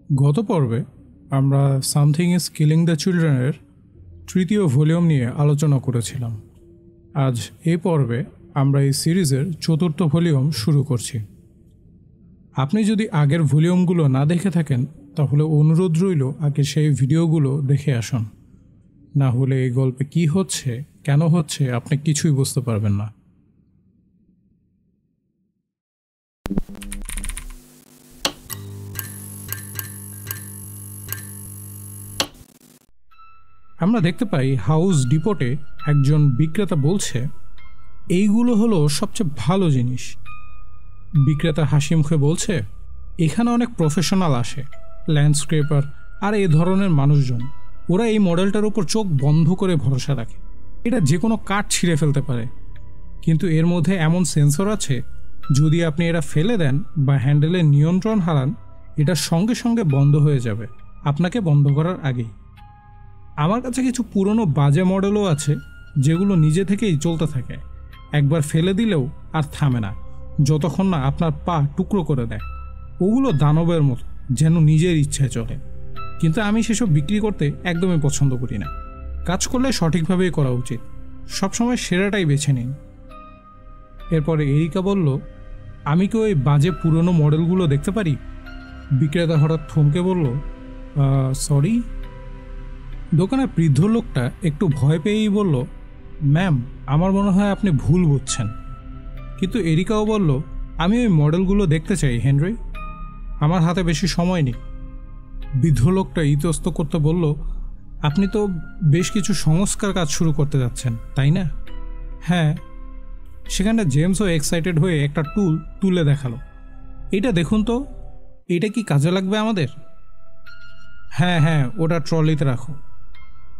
গত পর্বে আমরা সামথিং ইজ কিলিং দ্য চিলড্রেনের তৃতীয় ভলিউম নিয়ে আলোচনা করেছিলাম। আজ এই পর্বে আমরা এই সিরিজের চতুর্থ ভলিউম শুরু করছি। আপনি যদি আগের ভলিউমগুলো না দেখে থাকেন তাহলে অনুরোধ রইল আগে সেই ভিডিওগুলো দেখে আসুন, না হলে এই গল্পে কি হচ্ছে কেন হচ্ছে আপনি কিছুই বুঝতে পারবেন না। আমরা দেখতে পাই হাউস ডিপোটে একজন বিক্রেতা বলছে, এইগুলো হলো সবচেয়ে ভালো জিনিস। বিক্রেতা হাসি মুখে বলছে, এখানে অনেক প্রফেশনাল আসে, ল্যান্ডস্কেপার আর এই ধরনের মানুষজন। ওরা এই মডেলটার উপর চোখ বন্ধ করে ভরসা রাখে। এটা যে কোনো কাঠ ছিঁড়ে ফেলতে পারে, কিন্তু এর মধ্যে এমন সেন্সর আছে, যদি আপনি এটা ফেলে দেন বা হ্যান্ডেলের নিয়ন্ত্রণ হারান, এটা সঙ্গে সঙ্গে বন্ধ হয়ে যাবে আপনাকে বন্ধ করার আগেই। আমার কাছে কিছু পুরনো বাজে মডেলও আছে যেগুলো নিজে থেকেই চলতে থাকে, একবার ফেলে দিলেও আর থামে না যতক্ষণ না আপনার পা টুকরো করে দেয়। ওগুলো দানবের মতো, যেন নিজের ইচ্ছায় চলে। কিন্তু আমি সেসব বিক্রি করতে একদমই পছন্দ করি না। কাজ করলে সঠিকভাবেই করা উচিত, সবসময় সেরাটাই বেছে নিন। এরপরে এরিকা বলল, আমি কি ওই বাজে পুরনো মডেলগুলো দেখতে পারি? বিক্রেতা হঠাৎ থমকে বলল, সরি। দোকানের বৃদ্ধ লোকটা একটু ভয় পেয়েই বলল, ম্যাম, আমার মনে হয় আপনি ভুল বুঝছেন। কিন্তু এরিকাও বলল, আমি ওই মডেলগুলো দেখতে চাই হেনরি, আমার হাতে বেশি সময় নেই। বৃদ্ধ লোকটা ইতস্ত করতে বলল, আপনি তো বেশ কিছু সংস্কার কাজ শুরু করতে যাচ্ছেন, তাই না? হ্যাঁ। সেখানে জেমসও এক্সাইটেড হয়ে একটা টুল তুলে দেখালো। এটা দেখুন তো, এটা কি কাজে লাগবে আমাদের? হ্যাঁ হ্যাঁ, ওটা ট্রলিতে রাখো।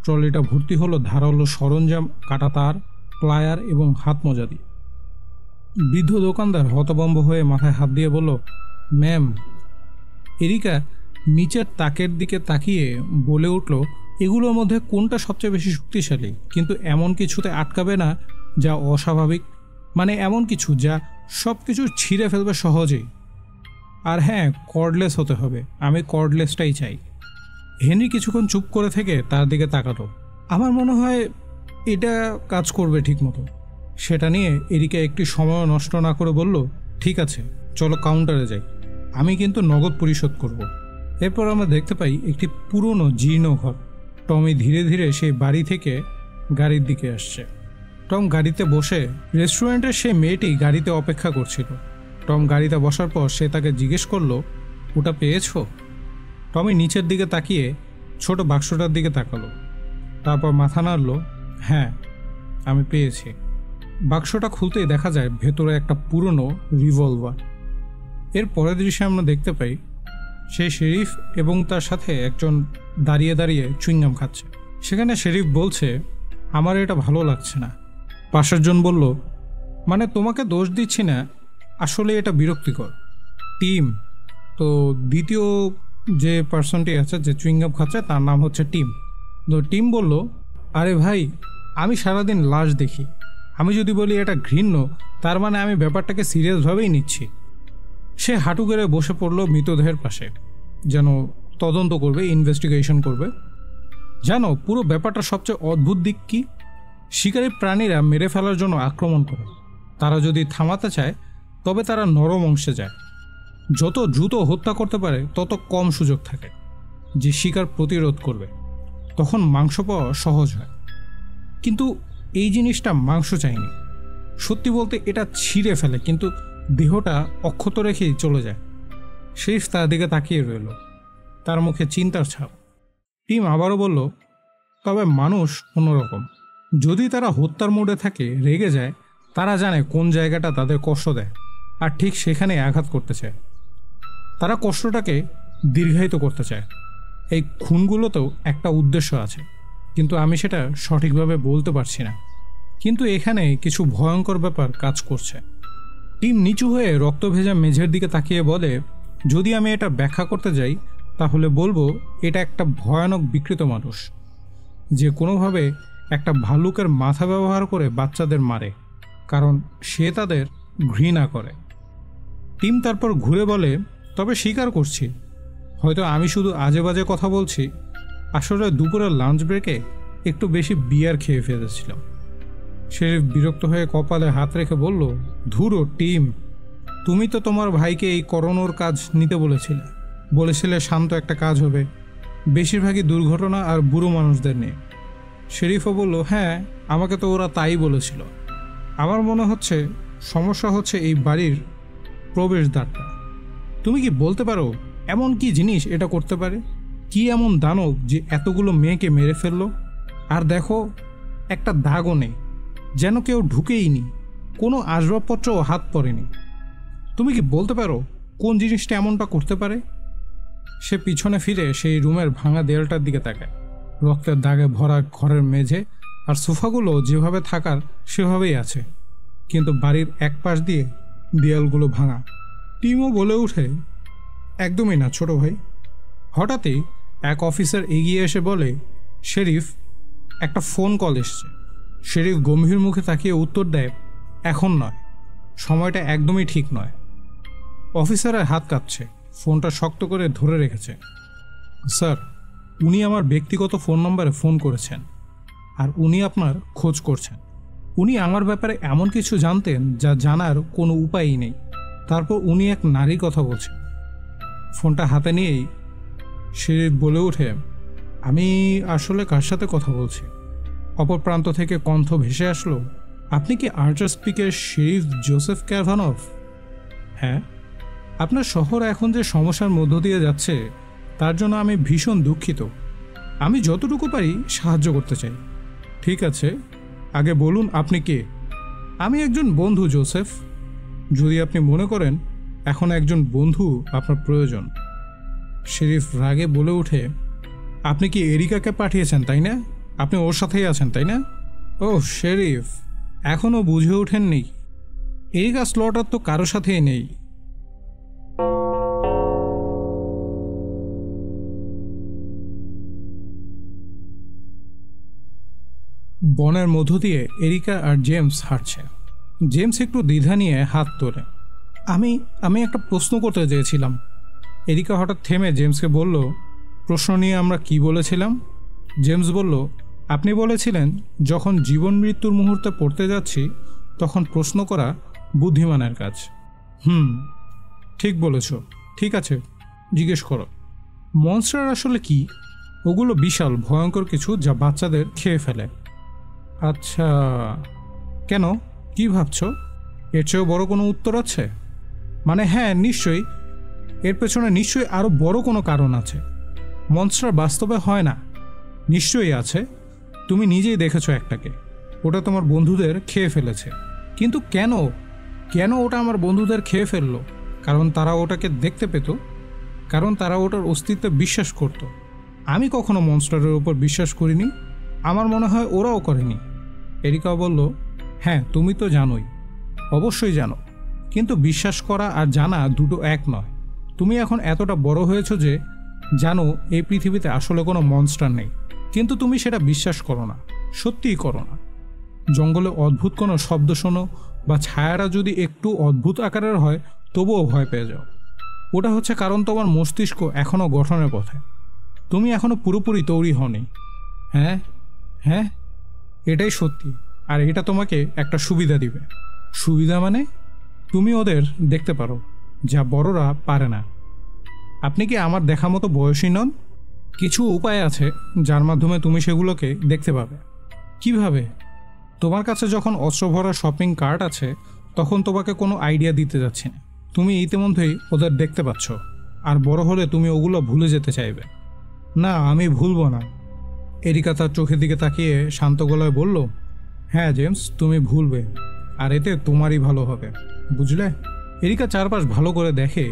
ট্রলিটা ভর্তি হলো ধারালো সরঞ্জাম, কাটা তার, প্লায়ার এবং হাত মোজা দিয়ে। বৃদ্ধ দোকানদার হতভম্ব হয়ে মাথায় হাত দিয়ে বলল, ম্যাম। এরিকা নিচের তাকের দিকে তাকিয়ে বলে উঠল, এগুলোর মধ্যে কোনটা সবচেয়ে বেশি শক্তিশালী, কিন্তু এমন কিছুতে আটকাবে না যা অস্বাভাবিক, মানে এমন কিছু যা সব কিছু ছিঁড়ে ফেলবে সহজেই। আর হ্যাঁ, কর্ডলেস হতে হবে, আমি কর্ডলেসটাই চাই। হেনরি কিছুক্ষণ চুপ করে থেকে তার দিকে তাকালো। আমার মনে হয় এটা কাজ করবে ঠিক মতো। সেটা নিয়ে এরিকা একটি সময় নষ্ট না করে বলল, ঠিক আছে, চলো কাউন্টারে যাই, আমি কিন্তু নগদ পরিশোধ করব। এরপর আমরা দেখতে পাই একটি পুরনো জীর্ণ ঘর। টমি ধীরে ধীরে সেই বাড়ি থেকে গাড়ির দিকে আসছে। টম গাড়িতে বসে, রেস্টুরেন্টের সেই মেয়েটি গাড়িতে অপেক্ষা করছিল। টম গাড়িতে বসার পর সে তাকে জিজ্ঞেস করলো, ওটা পেয়েছো? টমি নিচের দিকে তাকিয়ে ছোট বাক্সটার দিকে তাকালো, তারপর মাথা নাড়ল, হ্যাঁ, আমি পেয়েছি। বাক্সটা খুলতেই দেখা যায় ভেতরে একটা পুরনো রিভলভার। এর পরের দৃশ্যে আমরা দেখতে পাই সেই শেরিফ এবং তার সাথে একজন দাঁড়িয়ে দাঁড়িয়ে চুইংগাম খাচ্ছে। সেখানে শেরিফ বলছে, আমার এটা ভালো লাগছে না। পাশের জন বলল, মানে তোমাকে দোষ দিচ্ছি না, আসলে এটা বিরক্তিকর। টিম, তো দ্বিতীয় যে পার্সনটি আছে যে চুইংগাম খাচ্ছে তার নাম হচ্ছে টিম। তো টিম বলল, আরে ভাই, আমি সারাদিন লাশ দেখি, আমি যদি বলি এটা ঘৃণ্য, তার মানে আমি ব্যাপারটাকে সিরিয়াসভাবেই নিচ্ছি। সে হাঁটু গেড়ে বসে পড়ল মৃতদেহের পাশে, যেন তদন্ত করবে, ইনভেস্টিগেশন করবে। জানো পুরো ব্যাপারটা সবচেয়ে অদ্ভুত দিক কি? শিকারী প্রাণীরা মেরে ফেলার জন্য আক্রমণ করে। তারা যদি থামাতে চায় তবে তারা নরম অংশে যায়। যত দ্রুত হত্যা করতে পারে তত কম সুযোগ থাকে যে শিকার প্রতিরোধ করবে, তখন মাংস পাওয়া সহজ হয়। কিন্তু এই জিনিসটা মাংস চায়নি। সত্যি বলতে এটা ছিঁড়ে ফেলে, কিন্তু দেহটা অক্ষত রেখেই চলে যায়। শেরিফ তার দিকে তাকিয়ে রইল, তার মুখে চিন্তার ছাপ। টিম আবারও বলল, তবে মানুষ অন্যরকম। যদি তারা হত্যার মোডে থাকে, রেগে যায়, তারা জানে কোন জায়গাটা তাদের কষ্ট দেয়, আর ঠিক সেখানে আঘাত করতে চায়। তারা কষ্টটাকে দীর্ঘায়িত করতে চায়। এই খুনগুলোতেও একটা উদ্দেশ্য আছে, কিন্তু আমি সেটা সঠিকভাবে বলতে পারছি না। কিন্তু এখানে কিছু ভয়ঙ্কর ব্যাপার কাজ করছে। টিম নিচু হয়ে রক্ত ভেজা মেঝের দিকে তাকিয়ে বলে, যদি আমি এটা ব্যাখ্যা করতে যাই তাহলে বলবো এটা একটা ভয়ানক বিকৃত মানুষ, যে কোনোভাবে একটা ভালুকের মাথা ব্যবহার করে বাচ্চাদের মারে, কারণ সে তাদের ঘৃণা করে। টিম তারপর ঘুরে বলে, তবে স্বীকার করছি, হয়তো আমি শুধু আজে বাজে কথা বলছি, আসলে দুপুরের লাঞ্চ ব্রেকে একটু বেশি বিয়ার খেয়ে ফেলেছিলাম। শেরিফ বিরক্ত হয়ে কপালে হাত রেখে বলল, ধুরো টিম, তুমি তো তোমার ভাইকে এই করানোর কাজ নিতে বলেছিলে শান্ত একটা কাজ হবে, বেশিরভাগই দুর্ঘটনা আর বুড়ো মানুষদের নিয়ে। শেরিফও বলল, হ্যাঁ, আমাকে তো ওরা তাই বলেছিল। আমার মনে হচ্ছে সমস্যা হচ্ছে এই বাড়ির প্রবেশদ্বারটা। তুমি কি বলতে পারো এমন কি জিনিস এটা করতে পারে? কি এমন দানব যে এতগুলো মেয়েকে মেরে ফেললো? আর দেখো, একটা দাগও নেই, যেন কেউ ঢুকেইনি, কোনো আসবাবপত্রও হাত পড়েনি। তুমি কি বলতে পারো কোন জিনিসটা এমনটা করতে পারে? সে পিছনে ফিরে সেই রুমের ভাঙা দেয়ালটার দিকে তাকায়। রক্তের দাগে ভরা ঘরের মেঝে আর সোফাগুলো যেভাবে থাকার সেভাবেই আছে, কিন্তু বাড়ির এক পাশ দিয়ে দেয়ালগুলো ভাঙা। টিমও বলে ওঠে, একদমই না ছোট ভাই। হঠাৎই এক অফিসার এগিয়ে এসে বলে, শেরিফ, একটা ফোন কল এসছে। শেরিফ গম্ভীর মুখে তাকিয়ে উত্তর দেয়, এখন নয়, সময়টা একদমই ঠিক নয়। অফিসারের হাত কাঁপছে, ফোনটা শক্ত করে ধরে রেখেছে। স্যার, উনি আমার ব্যক্তিগত ফোন নম্বরে ফোন করেছেন, আর উনি আপনার খোঁজ করছেন। উনি আমার ব্যাপারে এমন কিছু জানতেন যা জানার কোনো উপায়ই নেই। তারপর উনি এক নারীর কথা বলছেন। ফোনটা হাতে নিয়েই শেরিফ বলে ওঠে, আমি আসলে কার সাথে কথা বলছি? অপর প্রান্ত থেকে কণ্ঠ ভেসে আসলো, আপনি কি আর্চার স্পিকের শেরিফ জোসেফ ক্যাভানভ? হ্যাঁ। আপনার শহর এখন যে সমস্যার মধ্য দিয়ে যাচ্ছে তার জন্য আমি ভীষণ দুঃখিত। আমি যতটুকু পারি সাহায্য করতে চাই। ঠিক আছে, আগে বলুন আপনি কে? আমি একজন বন্ধু জোসেফ, যদি আপনি মনে করেন এখন একজন বন্ধু আপনার প্রয়োজন। শেরিফ রাগে বলে ওঠে, আপনি কি এরিকাকে পাঠিয়েছেন তাই না? আপনি ওর সাথেই আছেন তাই না? ও শেরিফ, এখনও বুঝে ওঠেননি? এরিকা স্লটার তো কারো সাথেই নেই। বনের মধ্য দিয়ে এরিকা আর জেমস হাঁটছে। জেমস একটু দ্বিধা নিয়ে হাত তোলে। আমি একটা প্রশ্ন করতে চেয়েছিলাম। এরিকা হঠাৎ থেমে জেমসকে বলল, প্রশ্ন নিয়ে আমরা কি বলেছিলাম? জেমস বলল, আপনি বলেছিলেন যখন জীবন মৃত্যুর মুহূর্তে পড়তে যাচ্ছি তখন প্রশ্ন করা বুদ্ধিমানের কাজ। ঠিক বলেছ। ঠিক আছে, জিজ্ঞেস করো। মনস্টার আসলে কি? ওগুলো বিশাল ভয়ঙ্কর কিছু যা বাচ্চাদের খেয়ে ফেলে। আচ্ছা, কেন? কি ভাবছ? এর চেয়েও বড় কোনো উত্তর আছে? মানে হ্যাঁ, নিশ্চয়ই। এর পেছনে নিশ্চয়ই আরও বড় কোনো কারণ আছে। মনস্টার বাস্তবে হয় না। নিশ্চয়ই আছে। তুমি নিজেই দেখেছো একটাকে। ওটা তোমার বন্ধুদের খেয়ে ফেলেছে। কিন্তু কেন? কেন ওটা আমার বন্ধুদের খেয়ে ফেললো? কারণ তারা ওটাকে দেখতে পেত, কারণ তারা ওটার অস্তিত্বে বিশ্বাস করত। আমি কখনো মনস্টারের উপর বিশ্বাস করিনি, আমার মনে হয় ওরাও করেনি। এরিকা বলল, হ্যাঁ, তুমি তো জানোই, অবশ্যই জানো, কিন্তু বিশ্বাস করা আর জানা দুটো এক নয়। তুমি এখন এতটা বড় হয়েছো যে জানো এই পৃথিবীতে আসলে কোনো মনস্টার নেই, কিন্তু তুমি সেটা বিশ্বাস করো না, সত্যিই করো না। জঙ্গলে অদ্ভুত কোনো শব্দ শোনো বা ছায়ারা যদি একটু অদ্ভুত আকারের হয় তবুও ভয় পেয়ে যাও। ওটা হচ্ছে কারণ তোমার মস্তিষ্ক এখনও গঠনের পথে। তুমি এখনও পুরোপুরি তৈরি হওনি। হ্যাঁ হ্যাঁ, এটাই সত্যি। আর এটা তোমাকে একটা সুবিধা দিবে। সুবিধা মানে? তুমি ওদের দেখতে পারো, যা বড়রা পারে না। আপনি কি আমার দেখা মতো বয়সী নন? কিছু উপায় আছে যার মাধ্যমে তুমি সেগুলোকে দেখতে পাবে। কিভাবে? তোমার কাছে যখন অস্ত্রভরা শপিং কার্ট আছে তখন তোমাকে কোনো আইডিয়া দিতে যাচ্ছে না। তুমি ইতিমধ্যেই ওদের দেখতে পাচ্ছ, আর বড় হলে তুমি ওগুলো ভুলে যেতে চাইবে। না, আমি ভুলবো না। এরিকা তার চোখের দিকে তাকিয়ে শান্ত গলায় বলল, হ্যাঁ জেমস, তুমি ভুলবে, আর এতে তোমারই ভালো হবে, বুঝলে? এরিকা চারপাশ ভালো করে দেখে,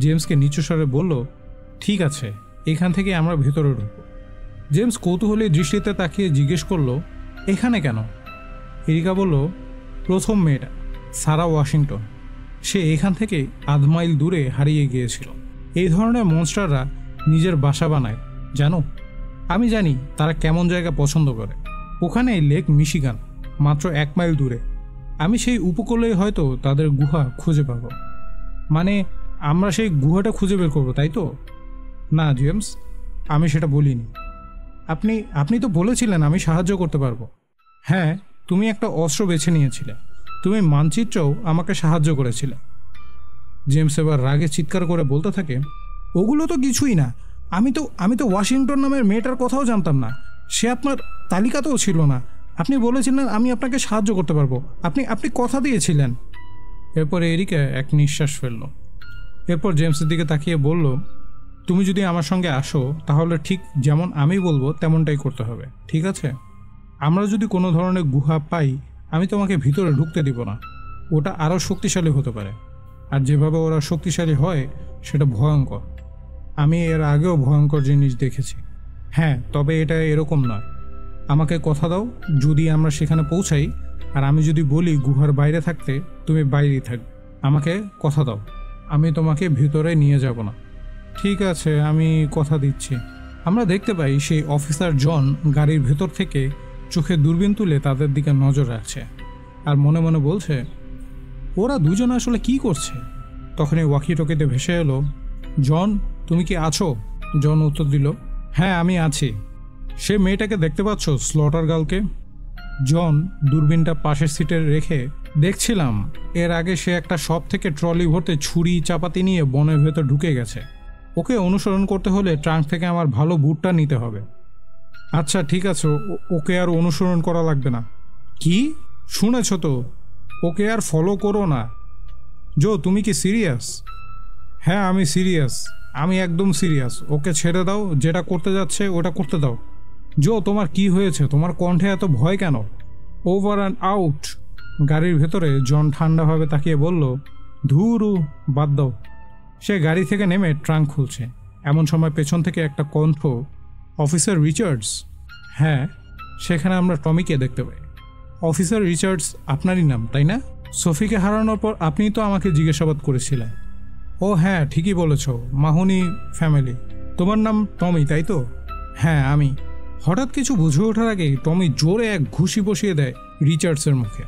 জেমসকে নিচু স্বরে বলল, ঠিক আছে, এখান থেকে আমরা ভেতরে ঢুকবো। জেমস কৌতূহলী দৃষ্টিতে তাকিয়ে জিজ্ঞেস করল, এখানে কেন? এরিকা বলল, প্রথম মেয়েটা সারা ওয়াশিংটন, সে এখান থেকে আধ মাইল দূরে হারিয়ে গিয়েছিল। এই ধরনের মনস্টাররা নিজের বাসা বানায়, জানো? আমি জানি তারা কেমন জায়গা পছন্দ করে। ওখানে লেক মিশিগান, মাত্র 1 মাইল দূরে। আমি সেই উপকূলেই হয়তো তাদের গুহা খুঁজে পাবো। মানে আমরা সেই গুহাটা খুঁজে বের করবো, তাই তো? না জেমস, আমি সেটা বলিনি। আপনি আপনি তো বলেছিলেন আমি সাহায্য করতে পারবো। হ্যাঁ, তুমি একটা অস্ত্র বেছে নিয়েছিলে, তুমি মানচিত্রও আমাকে সাহায্য করেছিলে। জেমস এবার রাগে চিৎকার করে বলতে থাকে, ওগুলো তো কিছুই না। আমি তো ওয়াশিংটন নামের মেয়েটার কথাও জানতাম না, সে আপনার তালিকাতেও ছিল না। আপনি বলেছিলেন আমি আপনাকে সাহায্য করতে পারবো, আপনি আপনি কথা দিয়েছিলেন। এরপর এরিকা এক নিঃশ্বাস ফেলল। এরপর জেমসের দিকে তাকিয়ে বলল, তুমি যদি আমার সঙ্গে আসো তাহলে ঠিক যেমন আমি বলবো তেমনটাই করতে হবে, ঠিক আছে? আমরা যদি কোনো ধরনের গুহা পাই, আমি তোমাকে ভিতরে ঢুকতে দিব না। ওটা আরও শক্তিশালী হতে পারে, আর যেভাবে ওরা শক্তিশালী হয় সেটা ভয়ঙ্কর। আমি এর আগেও ভয়ঙ্কর জিনিস দেখেছি। হ্যাঁ, তবে এটা এরকম নয়। আমাকে কথা দাও, যদি আমরা সেখানে পৌঁছাই আর আমি যদি বলি গুহার বাইরে থাকতে, তুমি বাইরেই থাকবে। আমাকে কথা দাও, আমি তোমাকে ভিতরে নিয়ে যাব না। ঠিক আছে, আমি কথা দিচ্ছি। আমরা দেখতে পাই সেই অফিসার জন গাড়ির ভেতর থেকে চোখে দূরবীন তুলে তাদের দিকে নজর রাখছে আর মনে মনে বলছে, ওরা দুজন আসলে কি করছে? তখনই ওয়াকিটকিতে ভেসে এলো, জন তুমি কি আছো? জন উত্তর দিল, হ্যাঁ আমি আছি। সে মেয়েটাকে দেখতে পাচ্ছ, স্লটার গার্লকে? জন দূরবীনটা পাশের সিটে রেখে, দেখছিলাম। এর আগে সে একটা শপ থেকে ট্রলি ভর্তি ছুরি চাপাতি নিয়ে বনের ভেতর ঢুকে গেছে। ওকে অনুসরণ করতে হলে ট্রাঙ্ক থেকে আমার ভালো বুটটা নিতে হবে। আচ্ছা ঠিক আছে, ওকে আর অনুসরণ করা লাগবে না। কি শুনেছ তো? ওকে আর ফলো করো না। জো তুমি কি সিরিয়াস? হ্যাঁ আমি সিরিয়াস, আমি একদম সিরিয়াস। ওকে ছেড়ে দাও, যেটা করতে যাচ্ছে ওটা করতে দাও। জো তোমার কি হয়েছে? তোমার কণ্ঠে এত ভয় কেন? Over and out. গাড়ির ভেতরে জন ঠান্ডাভাবে তাকিয়ে বলল, ধুরু, বাদ দাও। সে গাড়ি থেকে নেমে ট্রাঙ্ক খুলছে। এমন সময় পেছন থেকে একটা কণ্ঠ, অফিসার রিচার্ডস? হ্যাঁ, সেখানে আমরা টমিকে দেখতে পাই। অফিসার রিচার্ডস আপনারই নাম, তাই না? সোফিকে হারানোর পর আপনি তো আমাকে জিজ্ঞাসাবাদ করেছিলেন। ও হ্যাঁ, ঠিকই বলেছ, মাহুনি ফ্যামিলি। তোমার নাম টমি, তাই তো? হ্যাঁ আমি। হঠাৎ কিছু বুঝে ওঠার আগেই টমি জোরে এক ঘুষি বসিয়ে দেয় রিচার্ডসের মুখে।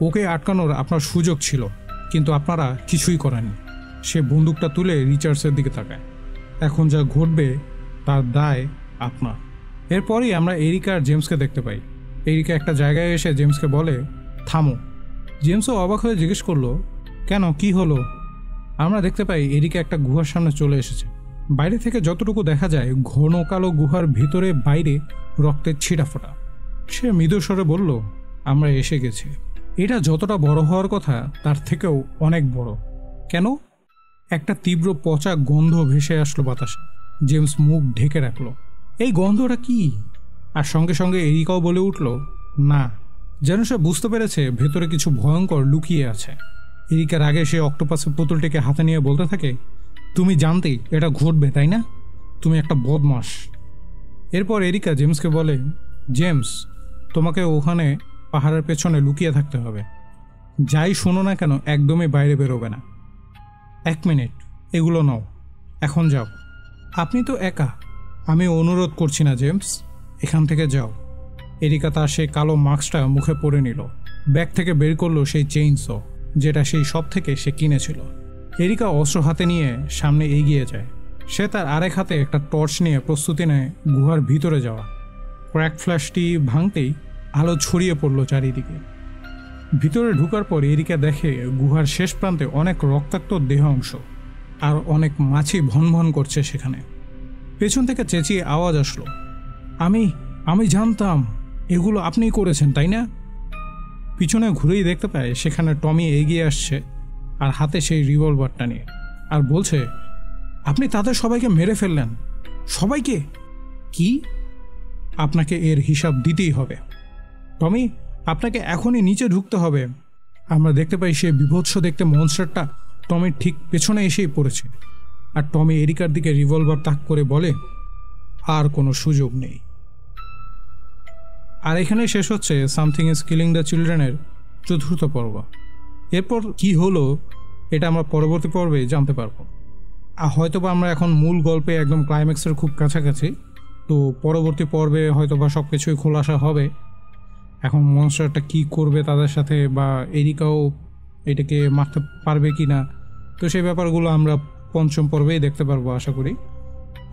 ওকে আটকানোর আপনার সুযোগ ছিল, কিন্তু আপনারা কিছুই করেননি। সে বন্দুকটা তুলে রিচার্ডসের দিকে তাকায়। এখন যা ঘটবে তার দায় আপনার। এরপরই আমরা এরিকা আর জেমসকে দেখতে পাই। এরিকা একটা জায়গায় এসে জেমসকে বলে, থামো। জেমসও অবাক হয়ে জিজ্ঞেস করলো, কেন, কি হলো? আমরা দেখতে পাই এরিকা একটা গুহার সামনে চলে এসেছে। বাইরে থেকে যতটুকু দেখা যায়, ঘন কালো গুহার ভিতরে বাইরে রক্তের ছিটাফোঁটা। সে মৃদুস্বরে বলল, আমরা এসে গেছি। এটা যতটা বড় হওয়ার কথা তার থেকেও অনেক বড়। কেন? একটা তীব্র পচা গন্ধ ভেসে আসলো বাতাসে। জেমস মুখ ঢেকে রাখলো। এই গন্ধটা কি? আর সঙ্গে সঙ্গে এরিকাও বলে উঠল, না। যেন সে বুঝতে পেরেছে ভেতরে কিছু ভয়ঙ্কর লুকিয়ে আছে। এরিকার আগে সে অক্টোপাসের পুতুলটিকে হাতে নিয়ে বলতে থাকে, তুমি জানতেই এটা ঘটবে, তাই না? তুমি একটা বদমাশ। এরপর এরিকা জেমসকে বলে, জেমস তোমাকে ওখানে পাহাড়ের পেছনে লুকিয়ে থাকতে হবে। যাই শোনো না কেন একদমই বাইরে বেরোবে না। 1 মিনিট, এগুলো নাও, এখন যাও। আপনি তো একা। আমি অনুরোধ করছি না জেমস, এখান থেকে যাও। এরিকা তার সেই কালো মাস্কটা মুখে পরে নিল। ব্যাগ থেকে বের করলো সেই চেইনস, যেটা সেই সব থেকে সে কিনেছিল। এরিকা অস্ত্র হাতে নিয়ে সামনে এগিয়ে যায়। সে তার আরেক হাতে একটা টর্চ নিয়ে প্রস্তুতি নেয় গুহার ভিতরে যাওয়া। ক্র্যাক ফ্ল্যাশটি ভাঙতেই আলো ছড়িয়ে পড়ল চারিদিকে। ভিতরে ঢুকার পর এরিকা দেখে গুহার শেষ প্রান্তে অনেক রক্তাক্ত দেহ অংশ আর অনেক মাছি ভনভন করছে সেখানে। পেছন থেকে চেঁচিয়ে আওয়াজ আসলো, আমি জানতাম এগুলো আপনিই করেছেন, তাই না? পিছনে ঘুরেই দেখতে পায় সেখানে টমি এগিয়ে আসছে আর হাতে সেই রিভলভারটা নিয়ে, আর বলছে, আপনি তাদের সবাইকে মেরে ফেললেন। সবাইকে? কি? আপনাকে এর হিসাব দিতেই হবে। টমি, আপনাকে এখনই নিচে ঢুকতে হবে। আমরা দেখতে পাই সে বিভৎস দেখতে মনস্টারটা টমির ঠিক পেছনে এসেই পড়েছে, আর টমি এরিকার দিকে রিভলভার তাক করে বলে, আর কোনো সুযোগ নেই। আর এখানেই শেষ হচ্ছে সামথিং ইজ কিলিং দ্য চিলড্রেনের 4র্থ পর্ব। এরপর কি হলো এটা আমরা পরবর্তী পর্বে জানতে পারবো। হয়তোবা আমরা এখন মূল গল্পে একদম ক্লাইম্যাক্সের খুব কাছাকাছি, তো পরবর্তী পর্বে হয়তোবা সব কিছুই খোলাসা হবে। এখন মনস্টারটা কি করবে তাদের সাথে, বা এরিকাও এটাকে মারতে পারবে কি না, তো সেই ব্যাপারগুলো আমরা 5ম পর্বেই দেখতে পারবো আশা করি।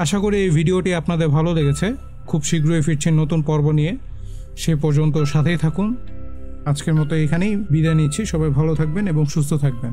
আশা করি এই ভিডিওটি আপনাদের ভালো লেগেছে। খুব শীঘ্রই ফিরছি নতুন পর্ব নিয়ে, সে পর্যন্ত সাথেই থাকুন। আজকের মতো এখানেই বিদায় নিচ্ছি। সবাই ভালো থাকবেন এবং সুস্থ থাকবেন।